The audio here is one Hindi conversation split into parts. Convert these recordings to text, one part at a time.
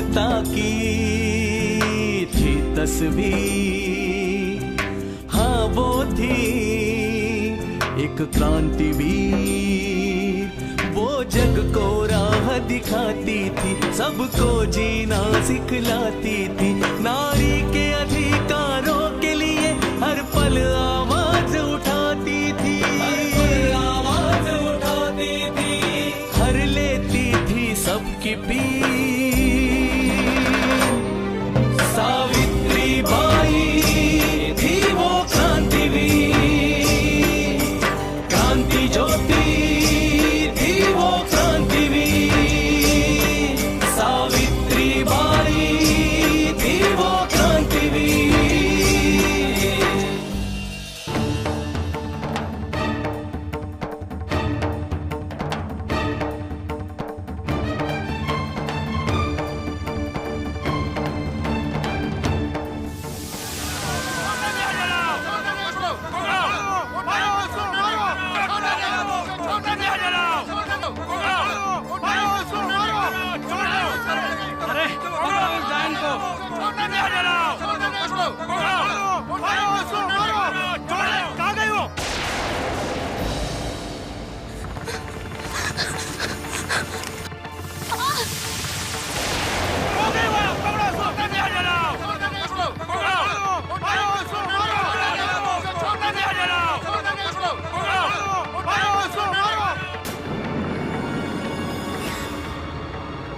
मानवता की थी तस्वीर, हाँ वो थी एक क्रांतिवीर। वो जग को राह दिखाती थी, सबको जीना सिखलाती थी। नारी के अधिकारों के लिए हर पल आवाज उठाती थी, हर पल आवाज उठाती थी, हर लेती थी सबकी पीर। सावित्री बाई थी वो क्रांतिवीर, क्रांति ज्योति थी वो क्रांतिवीर। सावित्री बाई थी वो क्रांतिवीर।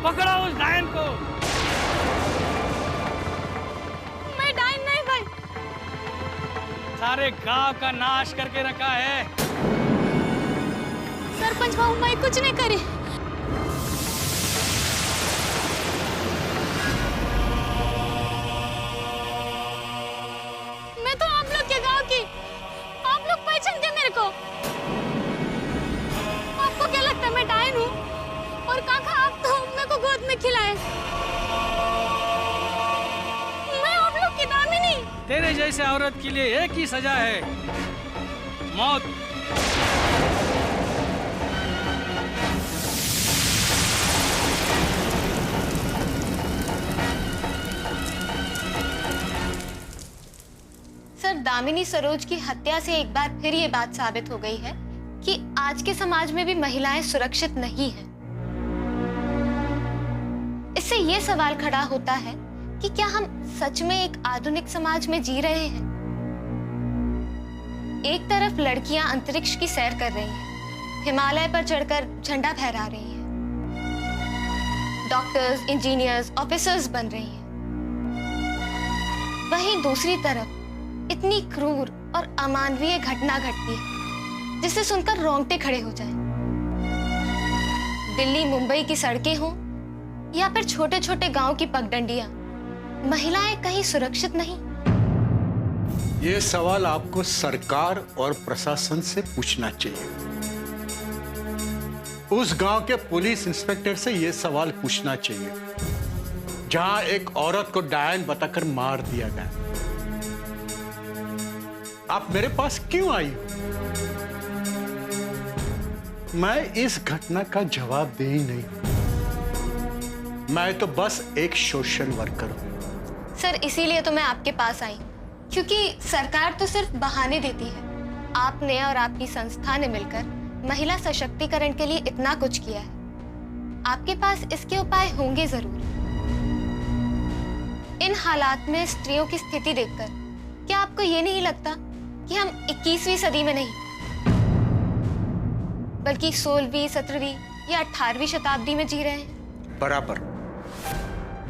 पकड़ो उस डायन को। मैं डायन नहीं भाई। सारे गांव का नाश करके रखा है। सरपंच बाबू मैं कुछ नहीं करी। मैं तो आप लोग के गांव की, आप लोग पहचान गए मेरे को। आपको क्या लगता है मैं डायन हूँ? और काका आप तो मेरे को गोद में खिलाए। मैं आप लोग की दामिनी। तेरे जैसे औरत के लिए एक ही सजा है, मौत। सर, दामिनी सरोज की हत्या से एक बार फिर ये बात साबित हो गई है कि आज के समाज में भी महिलाएं सुरक्षित नहीं हैं। इससे ये सवाल खड़ा होता है कि क्या हम सच में एक आधुनिक समाज में जी रहे हैं? एक तरफ लड़कियां अंतरिक्ष की सैर कर रही हैं, हिमालय पर चढ़कर झंडा फहरा रही हैं, डॉक्टर्स, इंजीनियर्स, ऑफिसर्स बन रही हैं। वहीं दूसरी तरफ इतनी क्रूर और अमानवीय घटना घटती है जिसे सुनकर रोंगटे खड़े हो जाएं। दिल्ली, मुंबई की सड़कें हों या फिर छोटे छोटे गांव की पगडंडियां, महिलाएं कहीं सुरक्षित नहीं। ये सवाल आपको सरकार और प्रशासन से पूछना चाहिए। उस गांव के पुलिस इंस्पेक्टर से यह सवाल पूछना चाहिए जहां एक औरत को डायन बताकर मार दिया गया। आप मेरे पास क्यों आई हो? मैं इस घटना का जवाब दे ही नहीं। मैं तो बस एक सोशल वर्कर हूं। सर, इसीलिए तो मैं आपके पास आई, क्योंकि सरकार तो सिर्फ बहाने देती है। आपने और आपकी संस्था ने मिलकर महिला सशक्तिकरण के लिए इतना कुछ किया है। आपके पास इसके उपाय होंगे जरूर। इन हालात में स्त्रियों की स्थिति देखकर क्या आपको ये नहीं लगता कि हम 21वीं सदी में नहीं बल्कि 16वीं, 17वीं या 18वीं शताब्दी में जी रहे हैं? बराबर,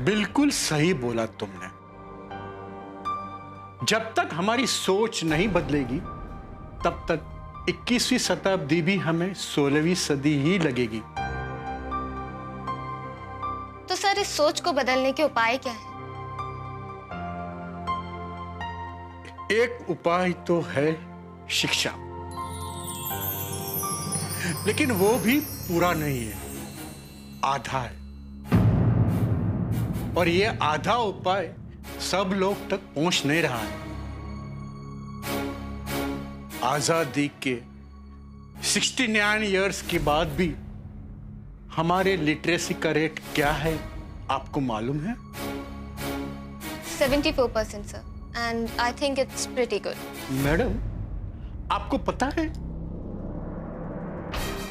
बिल्कुल सही बोला तुमने। जब तक हमारी सोच नहीं बदलेगी तब तक 21वीं शताब्दी भी हमें 16वीं सदी ही लगेगी। तो सर, इस सोच को बदलने के उपाय क्या है? एक उपाय तो है शिक्षा, लेकिन वो भी पूरा नहीं है, आधा है। और ये आधा उपाय सब लोग तक पहुंच नहीं रहा है। आजादी के 69 इयर्स के बाद भी हमारे लिटरेसी का रेट क्या है आपको मालूम है? 74% sir, and I think it's pretty good. Madam, आपको पता है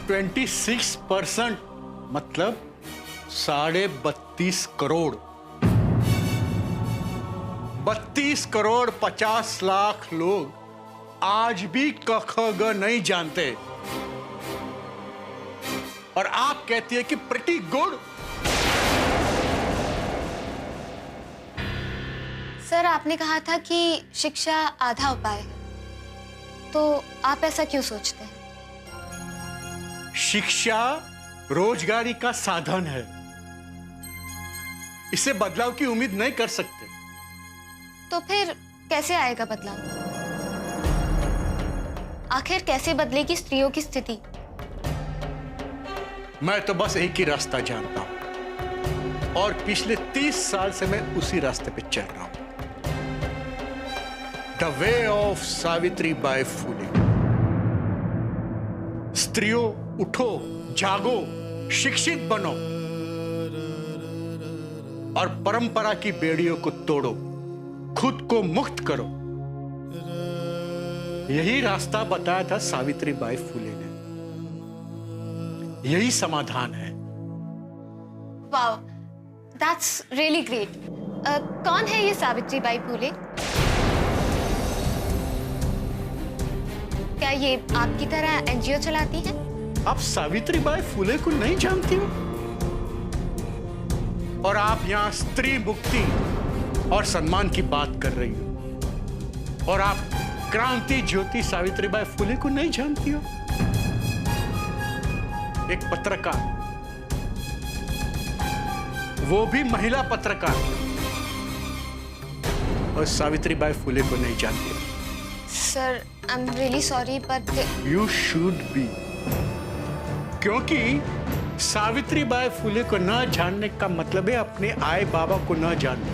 26% मतलब 32.5 करोड़। 32 करोड़ 50 लाख लोग आज भी क ख ग नहीं जानते, और आप कहती है कि प्रिटी गुड। सर, आपने कहा था कि शिक्षा आधा उपाय है, तो आप ऐसा क्यों सोचते हैं? शिक्षा रोजगारी का साधन है, इससे बदलाव की उम्मीद नहीं कर सकते। तो फिर कैसे आएगा बदलाव? आखिर कैसे बदलेगी स्त्रियों की स्थिति? मैं तो बस एक ही रास्ता जानता हूं, और पिछले 30 साल से मैं उसी रास्ते पे चल रहा हूं। The way of Savitri Bai Phule. स्त्रियों, उठो, जागो, शिक्षित बनो और परंपरा की बेड़ियों को तोड़ो, खुद को मुक्त करो। यही रास्ता बताया था सावित्री बाई फुले ने। यही समाधान है। Wow, that's really great. कौन है ये सावित्री बाई फुले? क्या ये आपकी तरह एनजीओ चलाती हैं? आप सावित्री बाई फुले को नहीं जानती हो? और आप यहां स्त्री मुक्ति और सम्मान की बात कर रही हो, और आप क्रांति ज्योति सावित्री बाई फुले को नहीं जानती हो? एक पत्रकार, वो भी महिला पत्रकार, और सावित्री बाई फुले को नहीं जानती हो? Sir, I am really sorry, but you should be, क्योंकि सावित्री बाई फुले को न जानने का मतलब है अपने आए बाबा को न जानना।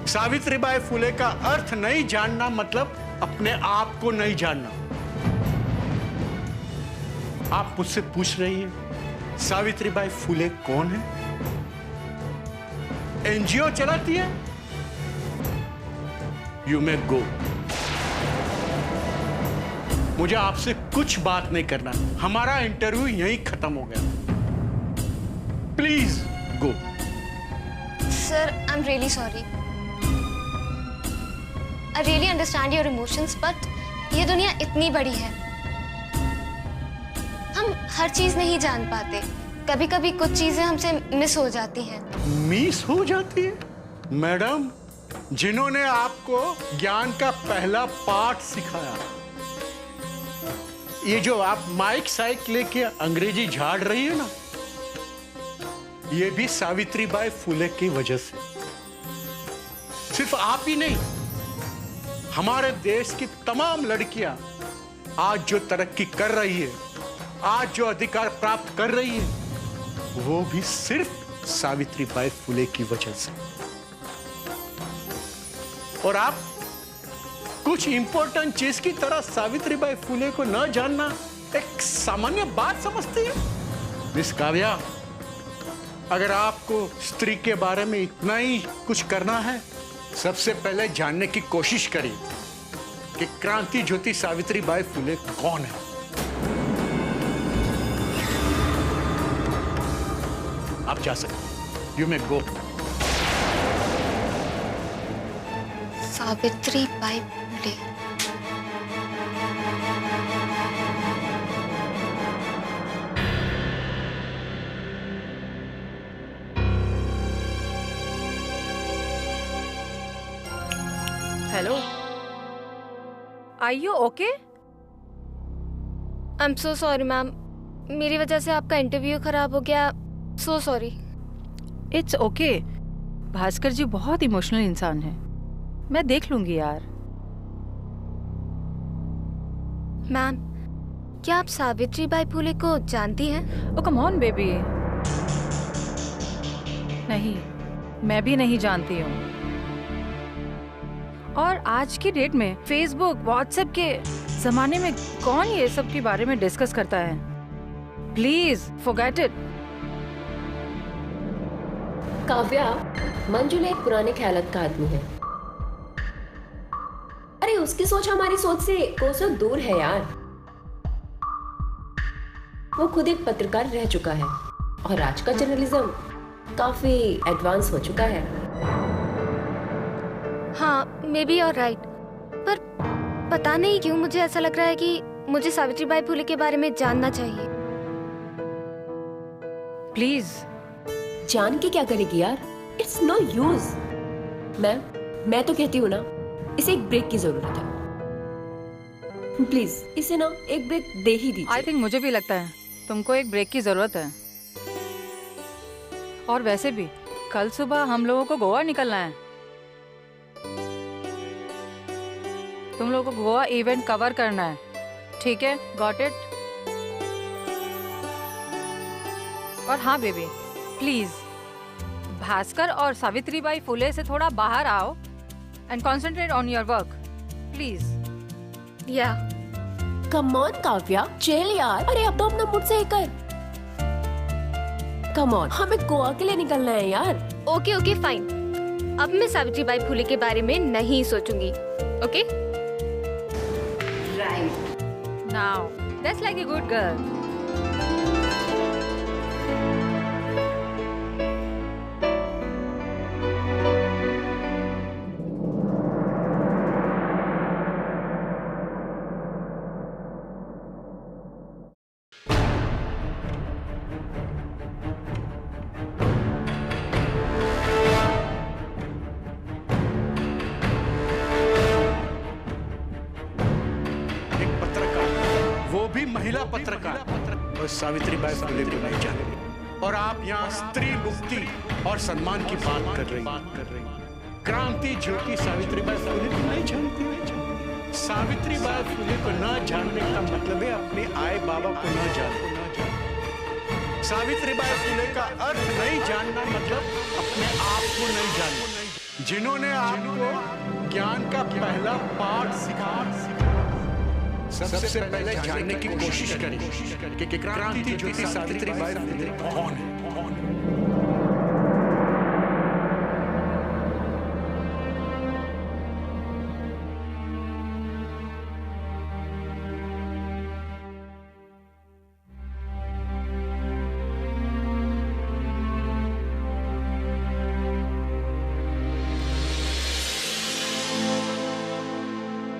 सावित्री बाई फुले का अर्थ नहीं जानना मतलब अपने आप को नहीं जानना। आप मुझसे पूछ रही हैं सावित्री बाई फुले कौन है? एनजीओ चलाती है? यू मे गो। मुझे आपसे कुछ बात नहीं करना, हमारा इंटरव्यू यहीं खत्म हो गया। Please go. Sir, I am really sorry. I really understand your emotions, but ये दुनिया इतनी बड़ी है, हम हर चीज नहीं जान पाते। कभी कभी कुछ चीजें हमसे मिस हो जाती हैं। मिस हो जाती है? मैडम, जिन्होंने आपको ज्ञान का पहला पाठ सिखाया, ये जो आप माइक साइक लेके अंग्रेजी झाड़ रही है ना, ये भी सावित्री बाई फुले की वजह से। सिर्फ आप ही नहीं, हमारे देश की तमाम लड़कियां आज जो तरक्की कर रही है, आज जो अधिकार प्राप्त कर रही है, वो भी सिर्फ सावित्री बाई फुले की वजह से। और आप कुछ इंपॉर्टेंट चीज की तरह सावित्री बाई फुले को न जानना एक सामान्य बात समझती है? मिस काव्या, अगर आपको स्त्री के बारे में इतना ही कुछ करना है, सबसे पहले जानने की कोशिश करिए कि क्रांति ज्योति सावित्री बाई फुले कौन है। आप जा सकते, you may go. Savitri Bai Phule. Hello, are you okay? I am so sorry ma'am, मेरी वजह से आपका इंटरव्यू खराब हो गया। So sorry. It's okay. Bhaskar ji बहुत इमोशनल इंसान है, मैं देख लूंगी यार। मैम, क्या आप सावित्री बाई फुले को जानती हैं? ओ कम ऑन बेबी। नहीं, मैं भी नहीं जानती हूँ। और आज की डेट में फेसबुक, व्हाट्सएप के जमाने में कौन ये सब के बारे में डिस्कस करता है? Please forget it. Kavya, Manjula एक पुराने ख्यालात का आदमी है। अरे उसकी सोच हमारी सोच से कोसों दूर है यार। वो खुद एक पत्रकार रह चुका है और आज का जर्नलिज्म काफी एडवांस हो चुका है। हाँ, मे बी और राइट, पर पता नहीं क्यों मुझे ऐसा लग रहा है कि मुझे सावित्रीबाई फुले के बारे में जानना चाहिए। प्लीज। जान के क्या करेगी यार? It's no use. मैं तो कहती हूँ ना, इसे एक ब्रेक की जरूरत है। प्लीज इसे ना एक ब्रेक दे ही दीजिए। आई थिंक मुझे भी लगता है तुमको एक ब्रेक की जरूरत है। और वैसे भी कल सुबह हम लोगों को गोवा निकलना है। तुम लोगों को गोवा इवेंट कवर करना है, ठीक है? Got it? और हाँ बेबी, प्लीज भास्कर और सावित्रीबाई फुले से थोड़ा बाहर आओ and concentrate on your work please. या कम ऑन काव्या, चिल यार। अरे अब तो अपना मूड सही कर। कम ऑन, हमें गोवा के लिए निकलना है यार। ओके ओके फाइन, अब मैं सावित्रीबाई फुले के बारे में नहीं सोचूंगी। Okay right. Now that's like a good girl. महिला पत्रकार और सावित्रीबाई फुले को नहीं जानती, और आप यहाँ स्त्री मुक्ति और सम्मान की बात कर रही हैं। क्रांति ज्योति सावित्रीबाई फुले को नहीं जानती। सावित्रीबाई फुले को न जानने का मतलब है अपने आए बाबा को न जानना। सावित्रीबाई फुले का अर्थ नहीं जानना मतलब अपने आप को नहीं जानना। जिन्होंने आपको ज्ञान का पहला पाठ सिखाया, सबसे पहले जानने की कोशिश करें कि क्रांति ज्योति सावित्रीबाई फुले कौन है।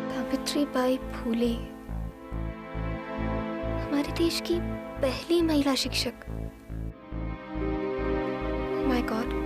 सावित्रीबाई फुले हमारे देश की पहली महिला शिक्षक। My God.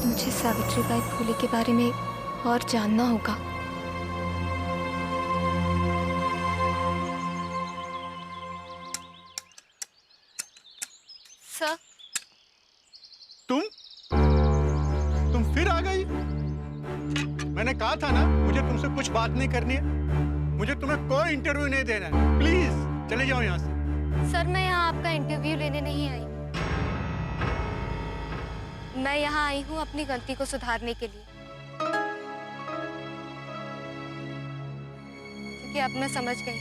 मुझे सावित्रीबाई फुले के बारे में और जानना होगा। सर, तुम फिर आ गई? मैंने कहा था ना मुझे तुमसे कुछ बात नहीं करनी है। मुझे तुम्हें कोई इंटरव्यू नहीं देना है। प्लीज चले जाओ यहाँ से। सर, मैं यहाँ आपका इंटरव्यू लेने नहीं आई। मैं यहाँ आई हूँ अपनी गलती को सुधारने के लिए, क्योंकि अब मैं समझ गई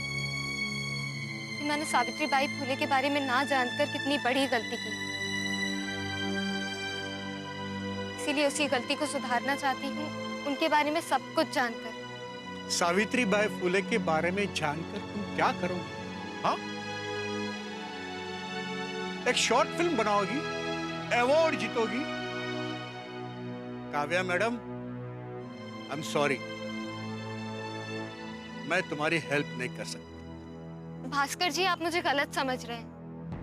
कि मैंने सावित्रीबाई फुले के बारे में ना जानकर कितनी बड़ी गलती की। इसीलिए उसी गलती को सुधारना चाहती हूँ, उनके बारे में सब कुछ जानकर। सावित्रीबाई फुले के बारे में जानकर तुम क्या करोगी? हाँ, एक शॉर्ट फिल्म बनाओगी, अवार्ड जीतोगी। Kavya madam, I am sorry, मैं तुम्हारी हेल्प नहीं कर सकता। भास्कर जी, आप मुझे गलत समझ रहे हैं।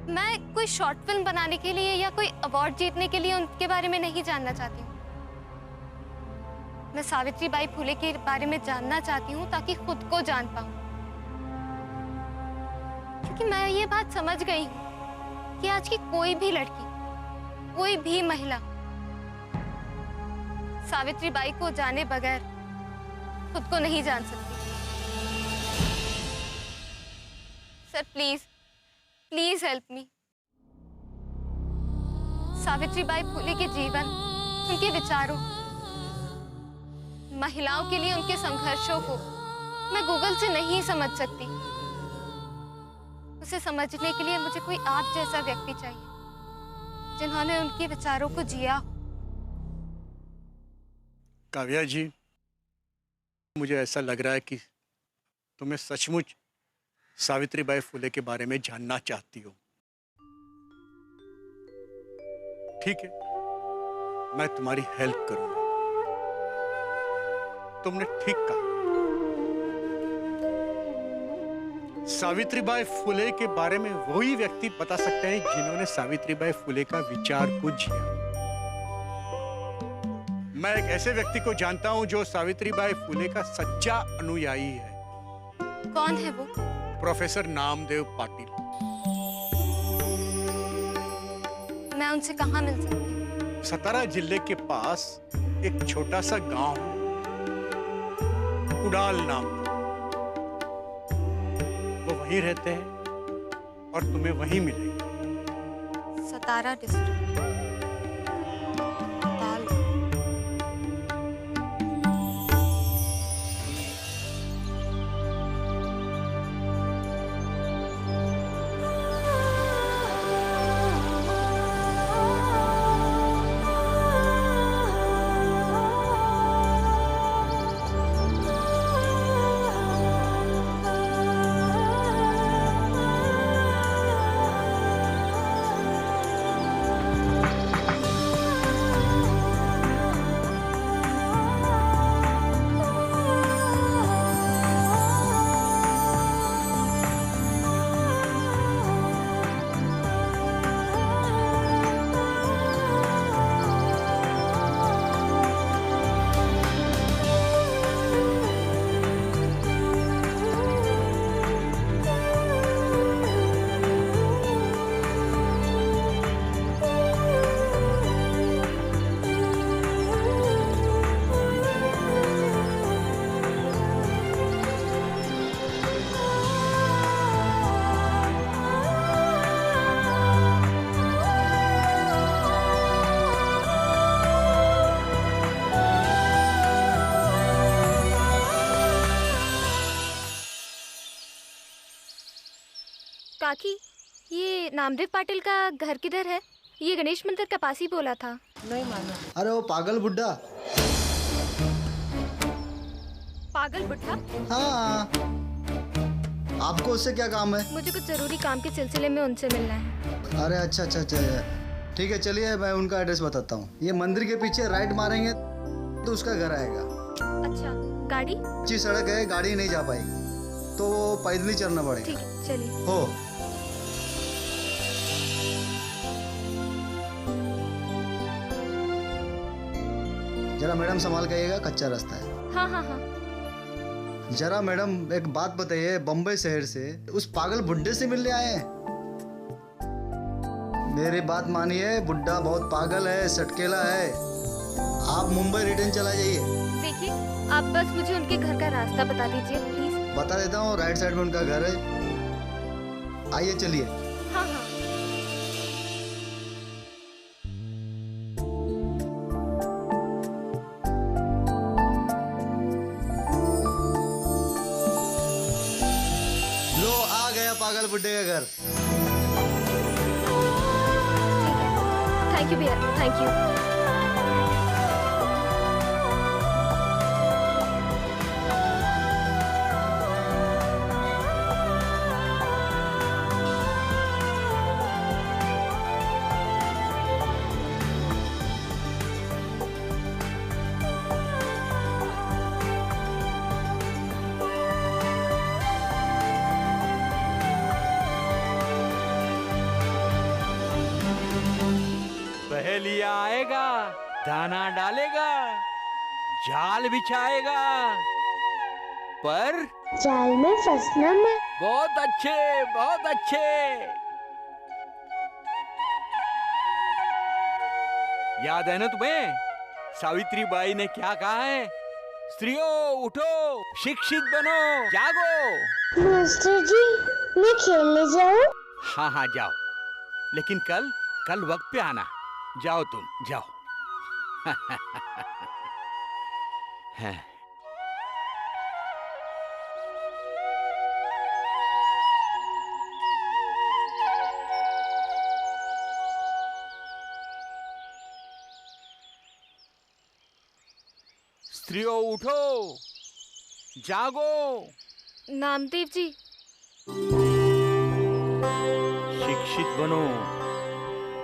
मैं कोई शॉर्ट फिल्म बनाने के लिए या कोई अवार्ड जीतने के लिए उनके बारे में नहीं जानना चाहती हूँ। मैं सावित्रीबाई फुले के बारे में जानना चाहती हूँ ताकि खुद को जान पाऊं, क्योंकि मैं ये बात समझ गई हूँ कि आज की कोई भी लड़की, कोई भी महिला सावित्रीबाई को जाने बगैर खुद को नहीं जान सकती। Sir please please help me. Savitribai Phule के जीवन, उनके विचारों, महिलाओं के लिए उनके संघर्षों को मैं गूगल से नहीं समझ सकती। उसे समझने के लिए मुझे कोई आप जैसा व्यक्ति चाहिए जिन्होंने उनके विचारों को जिया। काव्या जी, मुझे ऐसा लग रहा है कि तुम्हें सचमुच सावित्रीबाई फुले के बारे में जानना चाहती हो। ठीक है, मैं तुम्हारी हेल्प करूंगा। तुमने ठीक कहा। सावित्रीबाई फुले के बारे में वही व्यक्ति बता सकते हैं जिन्होंने सावित्रीबाई फुले का विचार को जिया। मैं एक ऐसे व्यक्ति को जानता हूं जो सावित्रीबाई फुले का सच्चा अनुयायी है। कौन है वो? प्रोफेसर नामदेव पाटिल। मैं उनसे कहाँ मिल सकती हूँ? सतारा जिले के पास एक छोटा सा गांव है, उड़ाल नाम का। वो वहीं रहते हैं और तुम्हें वहीं मिलेंगे। सतारा डिस्ट्रिक्ट, उड़ाल। काकी, ये नामदेव पाटिल का घर किधर है? ये गणेश मंदिर के पास ही बोला था। नहीं माना। अरे वो पागल बुड्ढा। पागल बुढ़ा? हाँ, आपको उससे क्या काम है? मुझे कुछ जरूरी काम के सिलसिले में उनसे मिलना है। अरे अच्छा अच्छा अच्छा, ठीक है, चलिए मैं उनका एड्रेस बताता हूँ। ये मंदिर के पीछे राइट मारेंगे तो उसका घर आएगा। अच्छा, गाड़ी? अच्छी सड़क है, गाड़ी नहीं जा पाएगी तो वो पैदल ही चलना पड़ेगा। ठीक है, चलिए। हो। जरा मैडम संभाल के आइएगा, कच्चा रास्ता है। हाँ हाँ हाँ। जरा मैडम एक बात बताइए, बम्बई शहर से उस पागल बुड्ढे से मिलने आए हैं? मेरी बात मानिए, बुड्ढा बहुत पागल है, सटकेला है। आप मुंबई रिटर्न चला जाइए। देखिए, आप बस मुझे उनके घर का रास्ता बता दीजिए प्लीज। बता देता हूँ, राइट साइड में उनका घर है। आइए, चलिए। हाँ हाँ। लो, आ गया पागल बुड्ढे का घर। थैंक यू भैया, थैंक यू। पहेलिया आएगा, दाना डालेगा, जाल बिछाएगा, पर जाल में फंसना मत। बहुत अच्छे, बहुत अच्छे। याद है ना तुम्हें, सावित्रीबाई ने क्या कहा है? स्त्रियों उठो, शिक्षित बनो, जागो। मास्टर जी, मैं खेलने जाऊँ? हाँ हाँ जाओ, लेकिन कल वक्त पे आना। जाओ तुम जाओ। हैं। स्त्रियों उठो, जागो। नामदेव जी। शिक्षित बनो।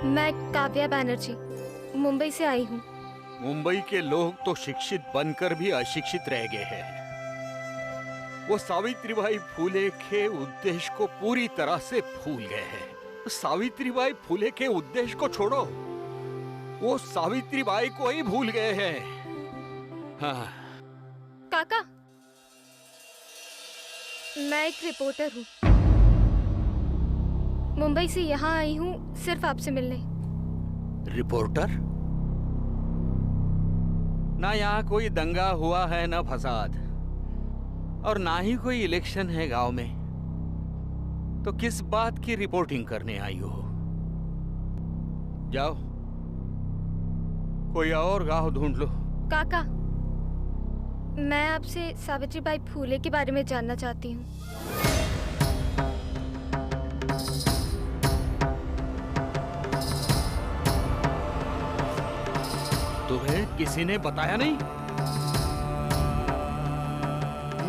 मैं काव्या बैनर्जी मुंबई से आई हूँ। मुंबई के लोग तो शिक्षित बनकर भी अशिक्षित रह गए हैं। वो सावित्रीबाई फुले के उद्देश्य को पूरी तरह से भूल गए हैं। सावित्रीबाई फुले के उद्देश्य को छोड़ो, वो सावित्रीबाई को ही भूल गए हैं। हाँ। काका, मैं एक रिपोर्टर हूँ। मुंबई से यहाँ आई हूँ सिर्फ आपसे मिलने। रिपोर्टर? ना यहाँ कोई दंगा हुआ है, ना फसाद, और ना ही कोई इलेक्शन है गांव में, तो किस बात की रिपोर्टिंग करने आई हो? जाओ, कोई और गांव ढूंढ लो। काका, मैं आपसे सावित्रीबाई फुले के बारे में जानना चाहती हूँ। तुम्हें किसी ने बताया नहीं?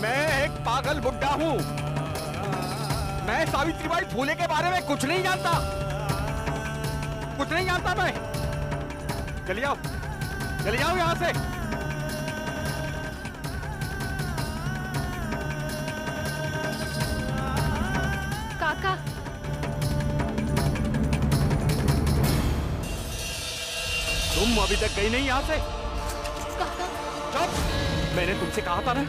मैं एक पागल बुड्ढा हूँ। मैं सावित्रीबाई फुले के बारे में कुछ नहीं जानता। कुछ नहीं जानता मैं। चले जाओ यहाँ से। काका, तुम अभी तक गई नहीं यहाँ से? काका। चुप! मैंने तुमसे कहा था ना,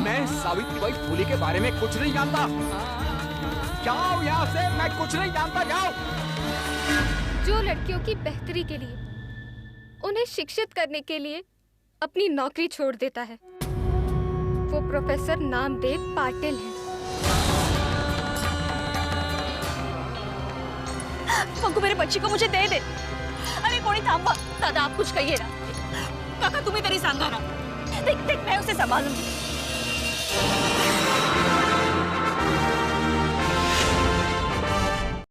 मैं सावित्रीबाई फुले के बारे में कुछ नहीं जानता। जाओ यहाँ से, मैं कुछ नहीं जानता, जाओ। जो लड़कियों की बेहतरी के लिए, उन्हें शिक्षित करने के लिए अपनी नौकरी छोड़ देता है, वो प्रोफेसर नामदेव पाटिल है। मंगू, मेरे बच्ची को मुझे दे दे। अरे कोणी थांबवा। दादा, आप कुछ कहिए ना। काका, तुम्ही तरी सांगा ना। देख मैं उसे संभालूंगी।